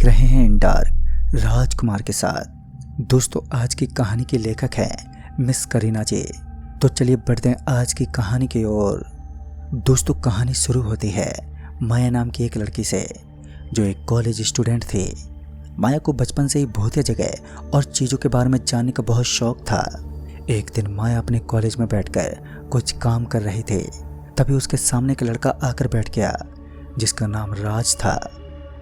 रहे हैं इन डार्क राजकुमार के साथ। दोस्तों, आज की कहानी के लेखक हैं मिस करीना जी। तो चलिए बढ़ते हैं आज की कहानी की ओर। दोस्तों, कहानी शुरू होती है माया नाम की एक लड़की से जो एक कॉलेज स्टूडेंट थी। माया को बचपन से ही भूतिया जगह और चीज़ों के बारे में जानने का बहुत शौक था। एक दिन माया अपने कॉलेज में बैठकर कुछ काम कर रही थी। तभी उसके सामने एक लड़का आकर बैठ गया जिसका नाम राज था।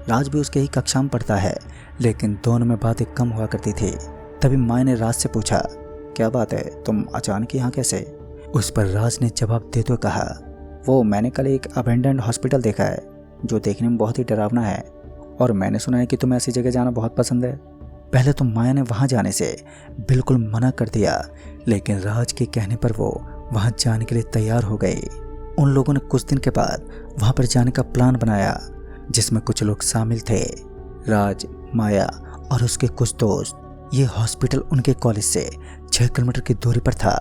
राज भी उसके ही कक्षा में पढ़ता है, लेकिन दोनों में बातें कम हुआ करती थी। तभी माया ने राज से पूछा, क्या बात है, तुम अचानक यहाँ कैसे? उस पर राज ने जवाब देते हुए कहा, वो मैंने कल एक अबेंडेंड हॉस्पिटल देखा है जो देखने में बहुत ही डरावना है, और मैंने सुना है कि तुम्हें ऐसी जगह जाना बहुत पसंद है। पहले तो माया ने वहाँ जाने से बिल्कुल मना कर दिया, लेकिन राज के कहने पर वो वहाँ जाने के लिए तैयार हो गई। उन लोगों ने कुछ दिन के बाद वहाँ पर जाने का प्लान बनाया जिसमें कुछ लोग शामिल थे, राज, माया और उसके कुछ दोस्त। ये हॉस्पिटल उनके कॉलेज से 6 किलोमीटर की दूरी पर था।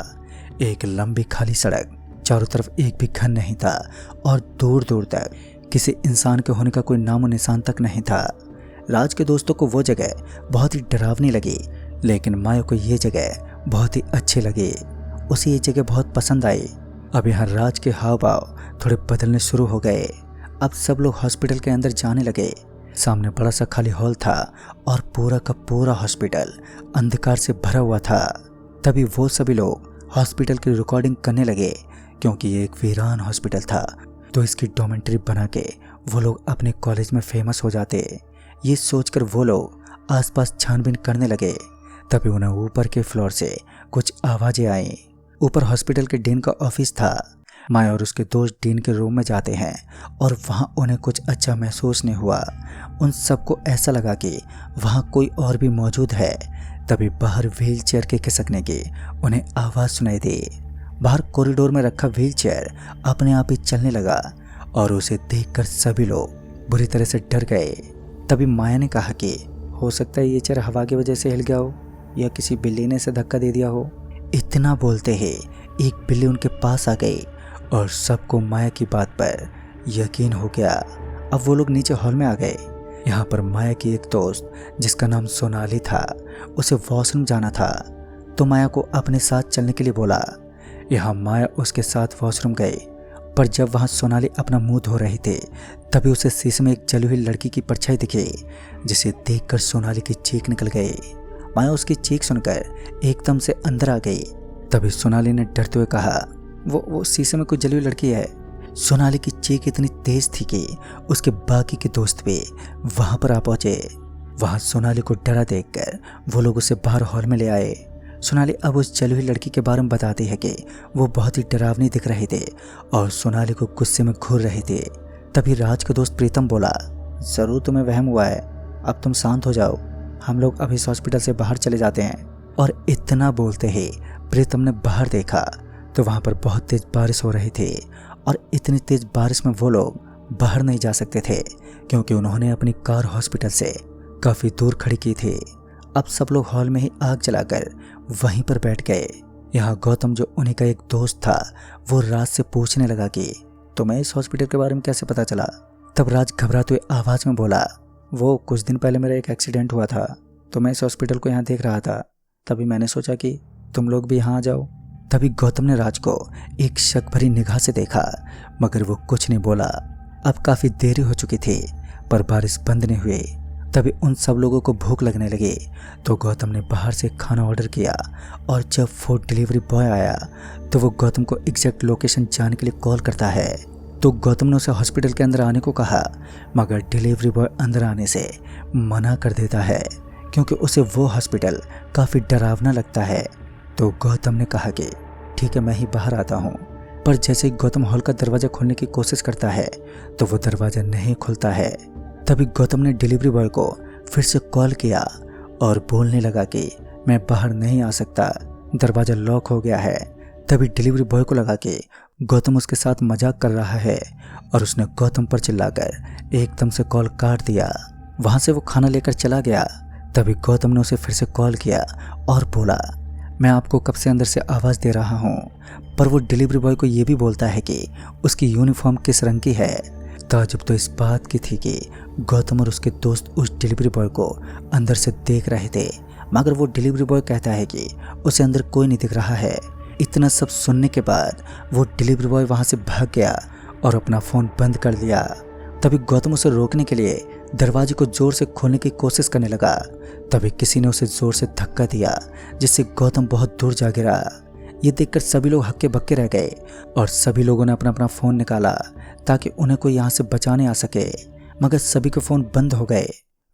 एक लंबी खाली सड़क, चारों तरफ एक भी घर नहीं था और दूर दूर तक किसी इंसान के होने का कोई नामो निशान तक नहीं था। राज के दोस्तों को वो जगह बहुत ही डरावनी लगी, लेकिन माया को ये जगह बहुत ही अच्छी लगी। उसे ये जगह बहुत पसंद आई। अब यहाँ राज के हाव भाव थोड़े बदलने शुरू हो गए। अब सब लोग हॉस्पिटल के अंदर जाने लगे। सामने बड़ा सा खाली हॉल था और पूरा का पूरा हॉस्पिटल अंधकार से भरा हुआ था। तभी वो सभी लोग हॉस्पिटल की रिकॉर्डिंग करने लगे, क्योंकि ये एक वीरान हॉस्पिटल था, तो इसकी डॉमेंट्री बना के वो लोग अपने कॉलेज में फेमस हो जाते। ये सोचकर वो लोग आसपास छानबीन करने लगे। तभी उन्हें ऊपर के फ्लोर से कुछ आवाज़ें आईं। ऊपर हॉस्पिटल के डीन का ऑफिस था। माया और उसके दोस्त डीन के रूम में जाते हैं और वहाँ उन्हें कुछ अच्छा महसूस नहीं हुआ। उन सबको ऐसा लगा कि वहाँ कोई और भी मौजूद है। तभी बाहर व्हील चेयर के खिसकने की उन्हें आवाज़ सुनाई दी। बाहर कॉरिडोर में रखा व्हील चेयर अपने आप ही चलने लगा और उसे देखकर सभी लोग बुरी तरह से डर गए। तभी माया ने कहा कि हो सकता है ये चेयर हवा की वजह से हिल गया हो या किसी बिल्ली ने इसे धक्का दे दिया हो। इतना बोलते ही एक बिल्ली उनके पास आ गई और सबको माया की बात पर यकीन हो गया। अब वो लोग नीचे हॉल में आ गए। यहाँ पर माया की एक दोस्त जिसका नाम सोनाली था, उसे वॉशरूम जाना था, तो माया को अपने साथ चलने के लिए बोला। यहाँ माया उसके साथ वॉशरूम गई, पर जब वहाँ सोनाली अपना मुंह धो रही थी तभी उसे शीशे में एक जली हुई लड़की की परछाई दिखी, जिसे देखकर सोनाली की चीख निकल गई। माया उसकी चीख सुनकर एकदम से अंदर आ गई। तभी सोनाली ने डरते हुए कहा, वो शीशे में कोई जली हुई लड़की है। सोनाली की चीख इतनी तेज थी कि उसके बाकी के दोस्त भी वहां पर आ पहुंचे। वहां सोनाली को डरा देखकर वो लोग उसे बाहर हॉल में ले आए। सोनाली अब उस जली हुई लड़की के बारे में बताती है कि वो बहुत ही डरावनी दिख रही थी और सोनाली को गुस्से में घूर रही थी। तभी राज का दोस्त प्रीतम बोला, जरूर तुम्हें वहम हुआ है, अब तुम शांत हो जाओ, हम लोग अब इस हॉस्पिटल से बाहर चले जाते हैं। और इतना बोलते ही प्रीतम ने बाहर देखा तो वहाँ पर बहुत तेज बारिश हो रही थी, और इतनी तेज बारिश में वो लोग बाहर नहीं जा सकते थे, क्योंकि उन्होंने अपनी कार हॉस्पिटल से काफ़ी दूर खड़ी की थी। अब सब लोग हॉल में ही आग जलाकर वहीं पर बैठ गए। यहाँ गौतम, जो उन्हीं का एक दोस्त था, वो राज से पूछने लगा कि तुम्हें इस हॉस्पिटल के बारे में कैसे पता चला? तब राज घबराते हुए आवाज़ में बोला, वो कुछ दिन पहले मेरा एक एक्सीडेंट हुआ था, तो मैं इस हॉस्पिटल को यहाँ देख रहा था, तभी मैंने सोचा कि तुम लोग भी यहाँ आ जाओ। तभी गौतम ने राज को एक शक भरी निगाह से देखा, मगर वो कुछ नहीं बोला। अब काफ़ी देरी हो चुकी थी, पर बारिश बंद नहीं हुई। तभी उन सब लोगों को भूख लगने लगी, तो गौतम ने बाहर से खाना ऑर्डर किया, और जब फूड डिलीवरी बॉय आया तो वो गौतम को एग्जैक्ट लोकेशन जानने के लिए कॉल करता है। तो गौतम ने उसे हॉस्पिटल के अंदर आने को कहा, मगर डिलीवरी बॉय अंदर आने से मना कर देता है, क्योंकि उसे वो हॉस्पिटल काफ़ी डरावना लगता है। तो गौतम ने कहा कि ठीक है, मैं ही बाहर आता हूँ। पर जैसे ही गौतम हॉल का दरवाज़ा खोलने की कोशिश करता है तो वो दरवाज़ा नहीं खुलता है। तभी गौतम ने डिलीवरी बॉय को फिर से कॉल किया और बोलने लगा कि मैं बाहर नहीं आ सकता, दरवाज़ा लॉक हो गया है। तभी डिलीवरी बॉय को लगा कि गौतम उसके साथ मजाक कर रहा है, और उसने गौतम पर चिल्लाकर एकदम से कॉल काट दिया। वहाँ से वो खाना लेकर चला गया। तभी गौतम ने उसे फिर से कॉल किया और बोला, मैं आपको कब से अंदर से आवाज़ दे रहा हूँ। पर वो डिलीवरी बॉय को ये भी बोलता है कि उसकी यूनिफॉर्म किस रंग की है। ताजुब तो इस बात की थी कि गौतम और उसके दोस्त उस डिलीवरी बॉय को अंदर से देख रहे थे, मगर वो डिलीवरी बॉय कहता है कि उसे अंदर कोई नहीं दिख रहा है। इतना सब सुनने के बाद वो डिलीवरी बॉय वहाँ से भाग गया और अपना फ़ोन बंद कर दिया। तभी गौतम उसे रोकने के लिए दरवाजे को जोर से खोलने की कोशिश करने लगा। तभी किसी ने उसे जोर से धक्का दिया, जिससे गौतम बहुत दूर जा गिरा। ये देखकर सभी लोग हक्के बक्के रह गए और सभी लोगों ने अपना अपना फ़ोन निकाला ताकि उन्हें कोई यहाँ से बचाने आ सके, मगर सभी के फ़ोन बंद हो गए।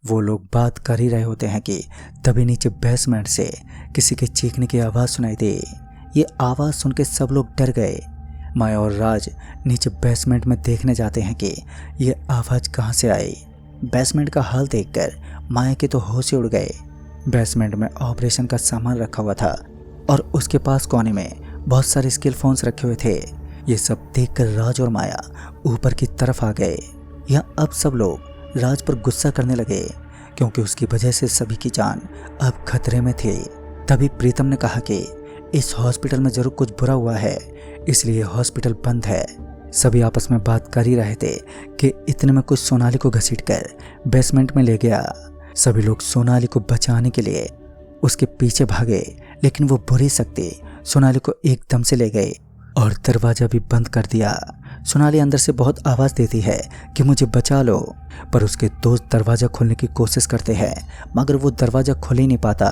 वो लोग बात कर ही रहे होते हैं कि तभी नीचे बेसमेंट से किसी के चीखने की आवाज़ सुनाई दी। ये आवाज़ सुन के सब लोग डर गए। माया और राज नीचे बेसमेंट में देखने जाते हैं कि ये आवाज़ कहाँ से आई। बेसमेंट का हाल देखकर माया के तो होश ही उड़ गए। बेसमेंट में ऑपरेशन का सामान रखा हुआ था और उसके पास कोने में बहुत सारे स्किल फोन्स रखे हुए थे। ये सब देखकर राज और माया ऊपर की तरफ आ गए। यहाँ अब सब लोग राज पर गुस्सा करने लगे क्योंकि उसकी वजह से सभी की जान अब खतरे में थी। तभी प्रीतम ने कहा कि इस हॉस्पिटल में जरूर कुछ बुरा हुआ है, इसलिए हॉस्पिटल बंद है। सभी आपस में बात कर ही रहे थे कि इतने में कुछ सोनाली को घसीटकर बेसमेंट में ले गया। सभी लोग सोनाली को बचाने के लिए उसके पीछे भागे, लेकिन वो बुरी शक्ति सोनाली को एकदम से ले गए और दरवाज़ा भी बंद कर दिया। सोनाली अंदर से बहुत आवाज़ देती है कि मुझे बचा लो, पर उसके दोस्त दरवाज़ा खोलने की कोशिश करते हैं, मगर वो दरवाज़ा खोल ही नहीं पाता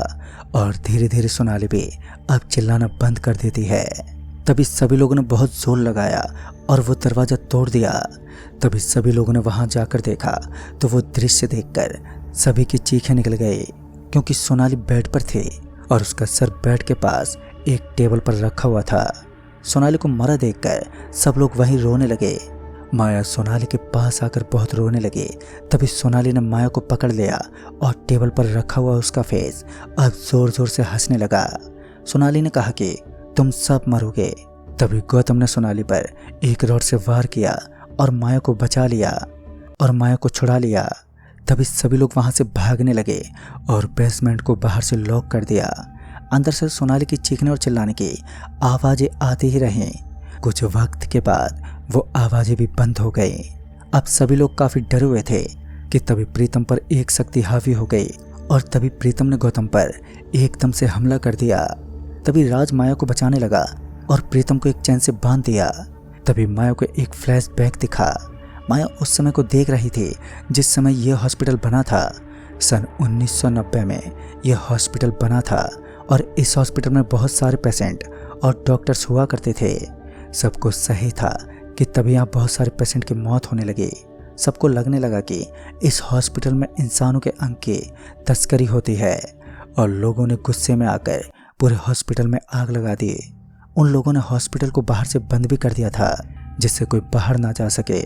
और धीरे धीरे सोनाली भी अब चिल्लाना बंद कर देती है। तभी सभी लोगों ने बहुत जोर लगाया और वो दरवाज़ा तोड़ दिया। तभी सभी लोगों ने वहाँ जाकर देखा तो वो दृश्य देखकर सभी की चीखें निकल गई, क्योंकि सोनाली बेड पर थी और उसका सर बेड के पास एक टेबल पर रखा हुआ था। सोनाली को मरा देखकर सब लोग वहीं रोने लगे। माया सोनाली के पास आकर बहुत रोने लगी। तभी सोनाली ने माया को पकड़ लिया और टेबल पर रखा हुआ उसका फेस अब जोर जोर से हंसने लगा। सोनाली ने कहा कि तुम सब मरोगे। तभी गौतम ने सोनाली पर एक रॉड से वार किया और माया को बचा लिया और माया को छुड़ा लिया। तभी सभी लोग वहां से भागने लगे और बेसमेंट को बाहर से लॉक कर दिया। अंदर से सोनाली की चीखने और चिल्लाने की आवाज़ें आती ही रहीं। कुछ वक्त के बाद वो आवाज़ें भी बंद हो गई। अब सभी लोग काफ़ी डरे हुए थे कि तभी प्रीतम पर एक शक्ति हावी हो गई और तभी प्रीतम ने गौतम पर एकदम से हमला कर दिया। तभी राज माया को बचाने लगा और प्रीतम को एक चैन से बांध दिया। तभी माया को एक फ्लैशबैक दिखा। माया उस समय को देख रही थी जिस समय यह हॉस्पिटल बना था। सन 1990 में यह हॉस्पिटल बना था और इस हॉस्पिटल में बहुत सारे पेशेंट और डॉक्टर्स हुआ करते थे। सबको सही था कि तभी यहाँ बहुत सारे पेशेंट की मौत होने लगी। सबको लगने लगा कि इस हॉस्पिटल में इंसानों के अंग की तस्करी होती है और लोगों ने गुस्से में आकर पूरे हॉस्पिटल में आग लगा दी। उन लोगों ने हॉस्पिटल को बाहर से बंद भी कर दिया था जिससे कोई बाहर ना जा सके।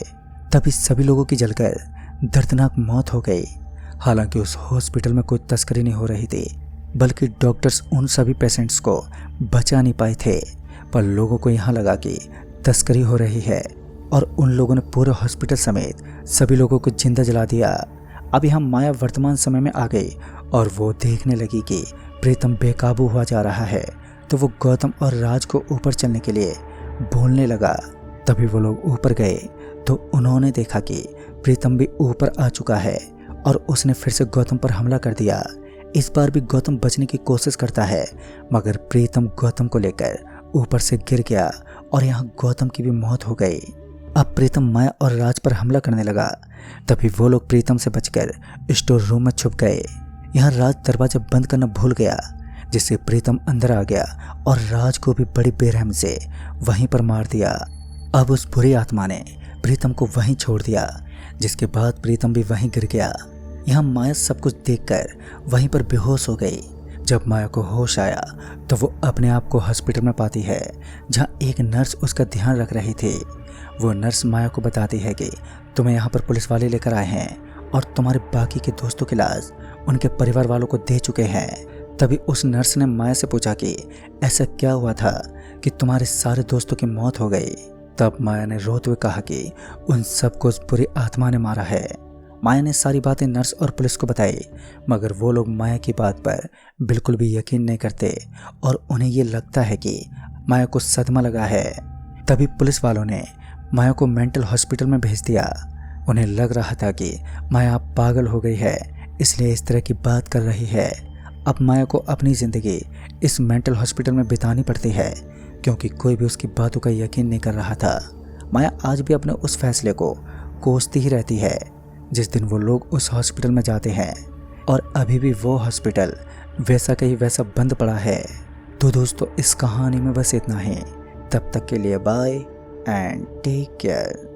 तभी सभी लोगों की जलकर दर्दनाक मौत हो गई। हालांकि उस हॉस्पिटल में कोई तस्करी नहीं हो रही थी, बल्कि डॉक्टर्स उन सभी पेशेंट्स को बचा नहीं पाए थे, पर लोगों को यहाँ लगा कि तस्करी हो रही है और उन लोगों ने पूरे हॉस्पिटल समेत सभी लोगों को जिंदा जला दिया। अब यहाँ माया वर्तमान समय में आ गई और वो देखने लगी कि प्रीतम बेकाबू हुआ जा रहा है, तो वो गौतम और राज को ऊपर चलने के लिए बोलने लगा। तभी वो लोग ऊपर गए तो उन्होंने देखा कि प्रीतम भी ऊपर आ चुका है और उसने फिर से गौतम पर हमला कर दिया। इस बार भी गौतम बचने की कोशिश करता है, मगर प्रीतम गौतम को लेकर ऊपर से गिर गया और यहाँ गौतम की भी मौत हो गई। अब प्रीतम माया और राज पर हमला करने लगा। तभी वो लोग प्रीतम से बचकर स्टोर रूम में छुप गए। यहाँ राज दरवाजा बंद करना भूल गया, जिससे प्रीतम अंदर आ गया और राज को भी बड़ी बेरहमी से वहीं पर मार दिया। अब उस बुरी आत्मा ने प्रीतम को वहीं छोड़ दिया, जिसके बाद प्रीतम भी वहीं गिर गया। यहाँ माया सब कुछ देखकर वहीं पर बेहोश हो गई। जब माया को होश आया तो वो अपने आप को हॉस्पिटल में पाती है, जहाँ एक नर्स उसका ध्यान रख रही थी। वो नर्स माया को बताती है कि तुम्हें यहाँ पर पुलिस वाले लेकर आए हैं और तुम्हारे बाकी के दोस्तों की लाश उनके परिवार वालों को दे चुके हैं। तभी उस नर्स ने माया से पूछा कि ऐसा क्या हुआ था कि तुम्हारे सारे दोस्तों की मौत हो गई। तब माया ने रोते हुए कहा कि उन सबको उस बुरी आत्मा ने मारा है। माया ने सारी बातें नर्स और पुलिस को बताई, मगर वो लोग माया की बात पर बिल्कुल भी यकीन नहीं करते और उन्हें ये लगता है कि माया को सदमा लगा है। तभी पुलिस वालों ने माया को मेंटल हॉस्पिटल में भेज दिया। उन्हें लग रहा था कि माया पागल हो गई है, इसलिए इस तरह की बात कर रही है। अब माया को अपनी ज़िंदगी इस मेंटल हॉस्पिटल में बितानी पड़ती है, क्योंकि कोई भी उसकी बातों का यकीन नहीं कर रहा था। माया आज भी अपने उस फैसले को कोसती ही रहती है जिस दिन वो लोग उस हॉस्पिटल में जाते हैं, और अभी भी वो हॉस्पिटल वैसा का ही वैसा बंद पड़ा है। तो दोस्तों, इस कहानी में बस इतना ही। तब तक के लिए बाय एंड टेक केयर।